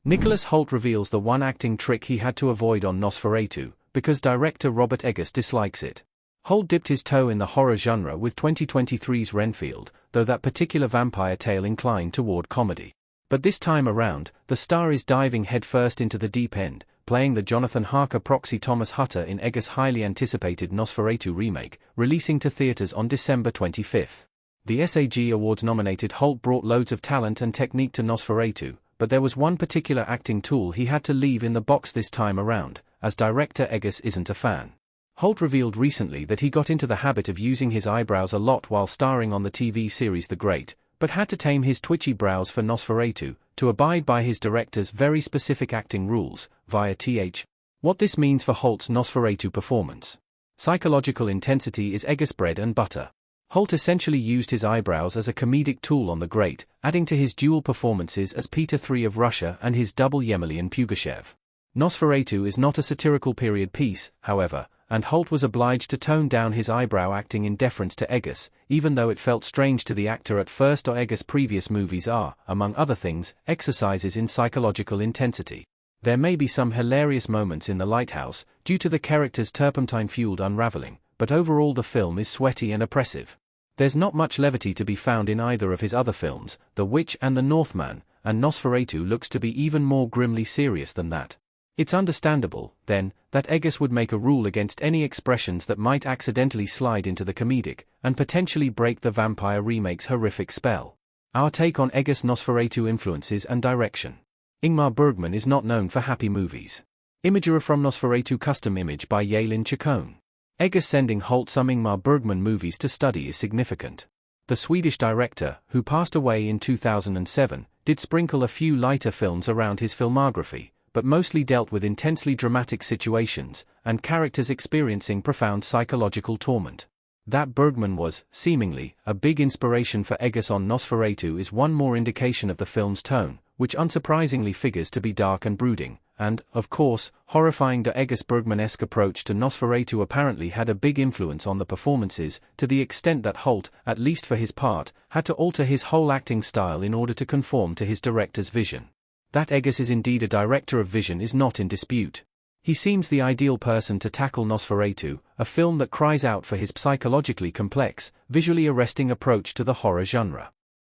Nicholas Hoult reveals the one acting trick he had to avoid on Nosferatu, because director Robert Eggers dislikes it. Hoult dipped his toe in the horror genre with 2023's Renfield, though that particular vampire tale inclined toward comedy. But this time around, the star is diving headfirst into the deep end, playing the Jonathan Harker proxy Thomas Hutter in Eggers' highly anticipated Nosferatu remake, releasing to theaters on December 25. The SAG Awards nominated Hoult brought loads of talent and technique to Nosferatu, but there was one particular acting tool he had to leave in the box this time around, as director Eggers isn't a fan. Hoult revealed recently that he got into the habit of using his eyebrows a lot while starring on the TV series The Great, but had to tame his twitchy brows for Nosferatu, to abide by his director's very specific acting rules, via th. What this means for Hoult's Nosferatu performance. Psychological intensity is Eggers' bread and butter. Hoult essentially used his eyebrows as a comedic tool on The Great, adding to his dual performances as Peter III of Russia and his double Yemelyan Pugachev. Nosferatu is not a satirical period piece, however, and Hoult was obliged to tone down his eyebrow acting in deference to Eggers, even though it felt strange to the actor at first. Eggers' previous movies are, among other things, exercises in psychological intensity. There may be some hilarious moments in The Lighthouse, due to the character's turpentine-fueled unraveling, but overall the film is sweaty and oppressive. There's not much levity to be found in either of his other films, The Witch and The Northman, and Nosferatu looks to be even more grimly serious than that. It's understandable, then, that Eggers would make a rule against any expressions that might accidentally slide into the comedic, and potentially break the vampire remake's horrific spell. Our take on Eggers' Nosferatu influences and direction. Ingmar Bergman is not known for happy movies. Imagery from Nosferatu custom image by Yalin Chacon. Eggers sending Hoult some Ingmar Bergman movies to study is significant. The Swedish director, who passed away in 2007, did sprinkle a few lighter films around his filmography, but mostly dealt with intensely dramatic situations, and characters experiencing profound psychological torment. That Bergman was, seemingly, a big inspiration for Eggers on Nosferatu is one more indication of the film's tone, which unsurprisingly figures to be dark and brooding, and, of course, horrifying. The Eggers' Bergman-esque approach to Nosferatu apparently had a big influence on the performances, to the extent that Hoult, at least for his part, had to alter his whole acting style in order to conform to his director's vision. That Eggers is indeed a director of vision is not in dispute. He seems the ideal person to tackle Nosferatu, a film that cries out for his psychologically complex, visually arresting approach to the horror genre.